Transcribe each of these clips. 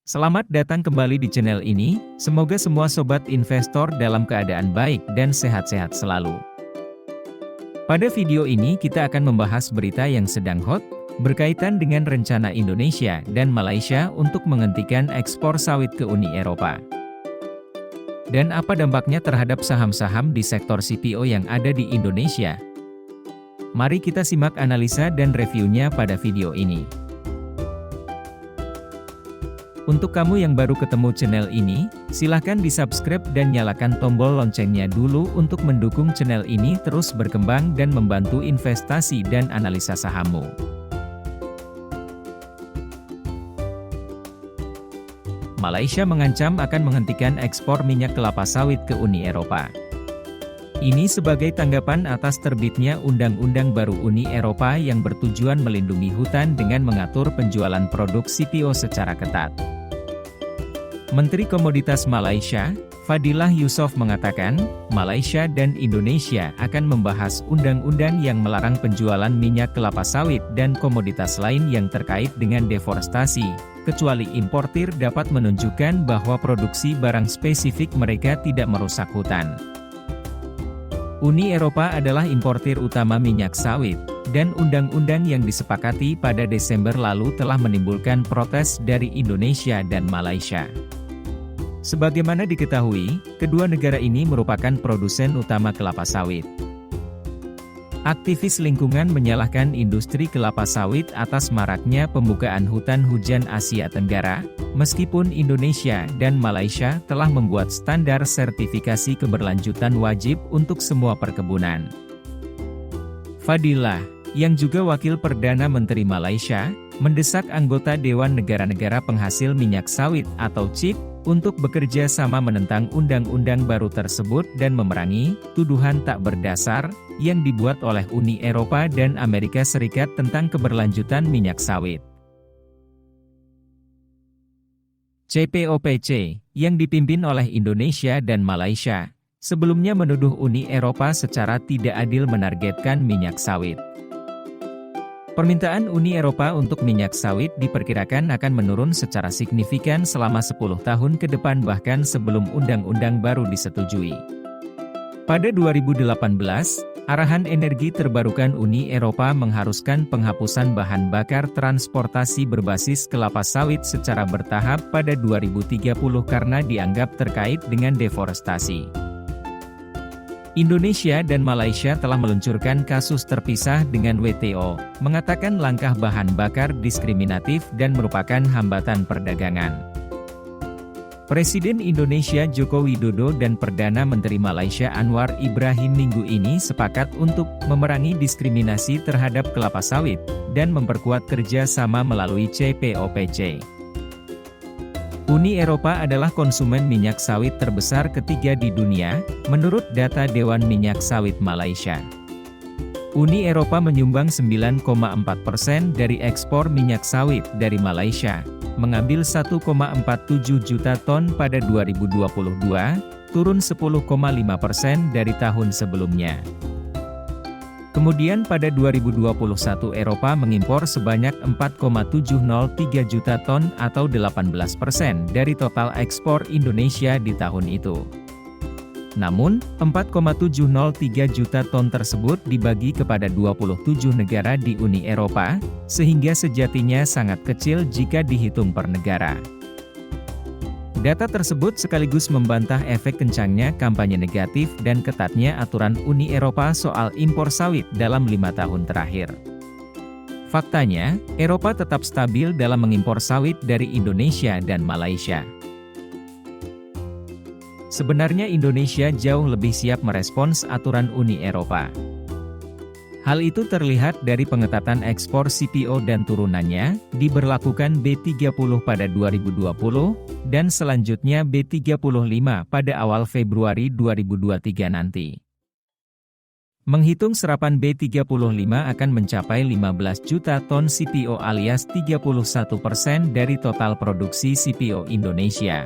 Selamat datang kembali di channel ini, semoga semua sobat investor dalam keadaan baik dan sehat-sehat selalu. Pada video ini kita akan membahas berita yang sedang hot, berkaitan dengan rencana Indonesia dan Malaysia untuk menghentikan ekspor sawit ke Uni Eropa. Dan apa dampaknya terhadap saham-saham di sektor CPO yang ada di Indonesia? Mari kita simak analisa dan reviewnya pada video ini. Untuk kamu yang baru ketemu channel ini, silahkan di-subscribe dan nyalakan tombol loncengnya dulu untuk mendukung channel ini terus berkembang dan membantu investasi dan analisa sahammu. Malaysia mengancam akan menghentikan ekspor minyak kelapa sawit ke Uni Eropa. Ini sebagai tanggapan atas terbitnya Undang-Undang baru Uni Eropa yang bertujuan melindungi hutan dengan mengatur penjualan produk CPO secara ketat. Menteri Komoditas Malaysia, Fadilah Yusof mengatakan, Malaysia dan Indonesia akan membahas undang-undang yang melarang penjualan minyak kelapa sawit dan komoditas lain yang terkait dengan deforestasi, kecuali importir dapat menunjukkan bahwa produksi barang spesifik mereka tidak merusak hutan. Uni Eropa adalah importir utama minyak sawit, dan undang-undang yang disepakati pada Desember lalu telah menimbulkan protes dari Indonesia dan Malaysia. Sebagaimana diketahui, kedua negara ini merupakan produsen utama kelapa sawit. Aktivis lingkungan menyalahkan industri kelapa sawit atas maraknya pembukaan hutan hujan Asia Tenggara, meskipun Indonesia dan Malaysia telah membuat standar sertifikasi keberlanjutan wajib untuk semua perkebunan. Fadilah, yang juga Wakil Perdana Menteri Malaysia, mendesak anggota Dewan Negara-Negara Penghasil Minyak Sawit atau CIP, untuk bekerja sama menentang undang-undang baru tersebut dan memerangi tuduhan tak berdasar yang dibuat oleh Uni Eropa dan Amerika Serikat tentang keberlanjutan minyak sawit. CPOPC, yang dipimpin oleh Indonesia dan Malaysia, sebelumnya menuduh Uni Eropa secara tidak adil menargetkan minyak sawit. Permintaan Uni Eropa untuk minyak sawit diperkirakan akan menurun secara signifikan selama 10 tahun ke depan bahkan sebelum undang-undang baru disetujui. Pada 2018, arahan energi terbarukan Uni Eropa mengharuskan penghapusan bahan bakar transportasi berbasis kelapa sawit secara bertahap pada 2030 karena dianggap terkait dengan deforestasi. Indonesia dan Malaysia telah meluncurkan kasus terpisah dengan WTO, mengatakan langkah bahan bakar diskriminatif dan merupakan hambatan perdagangan. Presiden Indonesia Joko Widodo dan Perdana Menteri Malaysia Anwar Ibrahim minggu ini sepakat untuk memerangi diskriminasi terhadap kelapa sawit, dan memperkuat kerja sama melalui CPOPC. Uni Eropa adalah konsumen minyak sawit terbesar ketiga di dunia, menurut data Dewan Minyak Sawit Malaysia. Uni Eropa menyumbang 9,4% dari ekspor minyak sawit dari Malaysia, mengambil 1,47 juta ton pada 2022, turun 10,5% dari tahun sebelumnya. Kemudian pada 2021 Eropa mengimpor sebanyak 4,703 juta ton atau 18% dari total ekspor Indonesia di tahun itu. Namun, 4,703 juta ton tersebut dibagi kepada 27 negara di Uni Eropa, sehingga sejatinya sangat kecil jika dihitung per negara. Data tersebut sekaligus membantah efek kencangnya kampanye negatif dan ketatnya aturan Uni Eropa soal impor sawit dalam 5 tahun terakhir. Faktanya, Eropa tetap stabil dalam mengimpor sawit dari Indonesia dan Malaysia. Sebenarnya Indonesia jauh lebih siap merespons aturan Uni Eropa. Hal itu terlihat dari pengetatan ekspor CPO dan turunannya, diberlakukan B30 pada 2020, dan selanjutnya B35 pada awal Februari 2023 nanti. Menghitung serapan B35 akan mencapai 15 juta ton CPO alias 31% dari total produksi CPO Indonesia.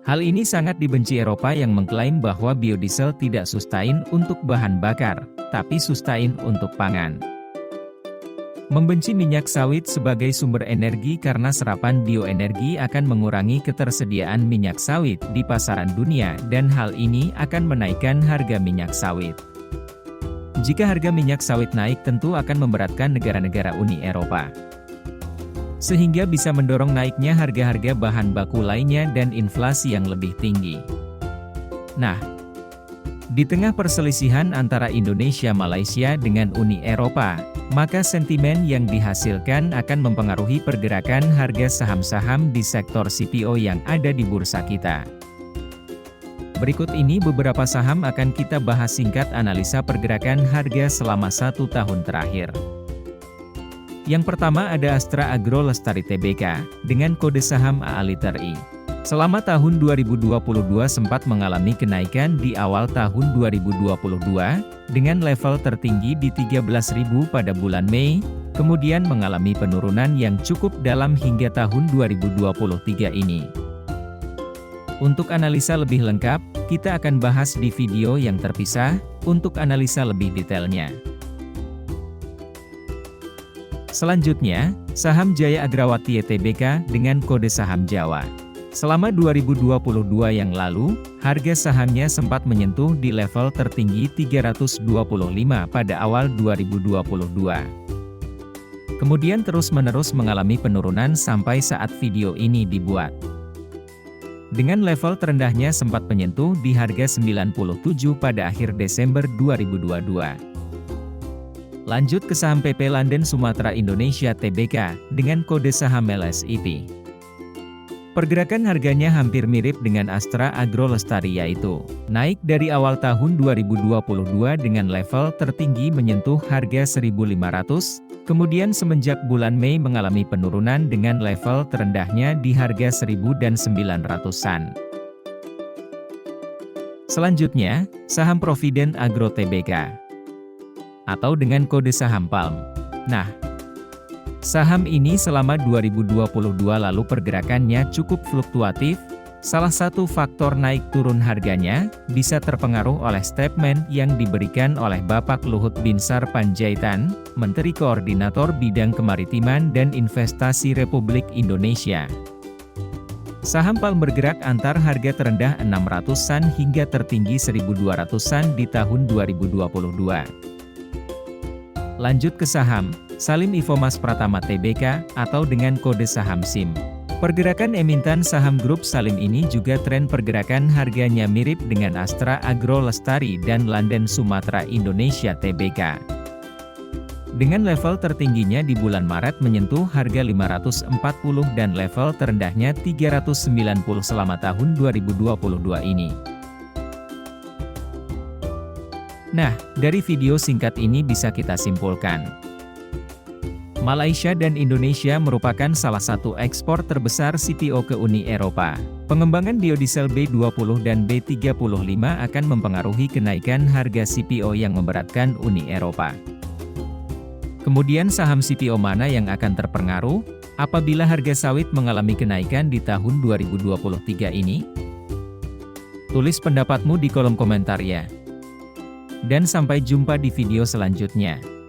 Hal ini sangat dibenci Eropa yang mengklaim bahwa biodiesel tidak sustain untuk bahan bakar, tapi sustain untuk pangan. Membenci minyak sawit sebagai sumber energi karena serapan bioenergi akan mengurangi ketersediaan minyak sawit di pasaran dunia dan hal ini akan menaikkan harga minyak sawit. Jika harga minyak sawit naik tentu akan memberatkan negara-negara Uni Eropa. Sehingga bisa mendorong naiknya harga-harga bahan baku lainnya dan inflasi yang lebih tinggi. Nah, di tengah perselisihan antara Indonesia-Malaysia dengan Uni Eropa, maka sentimen yang dihasilkan akan mempengaruhi pergerakan harga saham-saham di sektor CPO yang ada di bursa kita. Berikut ini beberapa saham akan kita bahas singkat analisa pergerakan harga selama 1 tahun terakhir. Yang pertama ada Astra Agro Lestari Tbk, dengan kode saham AALITER-I. Selama tahun 2022 sempat mengalami kenaikan di awal tahun 2022, dengan level tertinggi di 13.000 pada bulan Mei, kemudian mengalami penurunan yang cukup dalam hingga tahun 2023 ini. Untuk analisa lebih lengkap, kita akan bahas di video yang terpisah, untuk analisa lebih detailnya. Selanjutnya, saham Jaya Agrawati Tbk dengan kode saham Jawa. Selama 2022 yang lalu, harga sahamnya sempat menyentuh di level tertinggi 325 pada awal 2022. Kemudian terus-menerus mengalami penurunan sampai saat video ini dibuat. Dengan level terendahnya sempat menyentuh di harga 97 pada akhir Desember 2022. Lanjut ke saham PP Landen Sumatera Indonesia Tbk, dengan kode saham LSIT. Pergerakan harganya hampir mirip dengan Astra Agro Lestari yaitu, naik dari awal tahun 2022 dengan level tertinggi menyentuh harga 1.500, kemudian semenjak bulan Mei mengalami penurunan dengan level terendahnya di harga 1.900-an. Selanjutnya, saham Provident Agro Tbk, atau dengan kode saham PALM. Nah, saham ini selama 2022 lalu pergerakannya cukup fluktuatif, salah satu faktor naik turun harganya, bisa terpengaruh oleh statement yang diberikan oleh Bapak Luhut Binsar Panjaitan, Menteri Koordinator Bidang Kemaritiman dan Investasi Republik Indonesia. Saham PALM bergerak antar harga terendah 600-an hingga tertinggi 1.200-an di tahun 2022. Lanjut ke saham Salim Infomas Pratama Tbk, atau dengan kode saham SIM. Pergerakan emiten saham grup Salim ini juga tren pergerakan harganya mirip dengan Astra Agro Lestari dan Landen Sumatera Indonesia Tbk. Dengan level tertingginya di bulan Maret menyentuh harga 540 dan level terendahnya 390 selama tahun 2022 ini. Nah, dari video singkat ini bisa kita simpulkan, Malaysia dan Indonesia merupakan salah satu ekspor terbesar CPO ke Uni Eropa. Pengembangan biodiesel B20 dan B35 akan mempengaruhi kenaikan harga CPO yang memberatkan Uni Eropa. Kemudian saham CPO mana yang akan terpengaruh apabila harga sawit mengalami kenaikan di tahun 2023 ini? Tulis pendapatmu di kolom komentar ya. Dan sampai jumpa di video selanjutnya.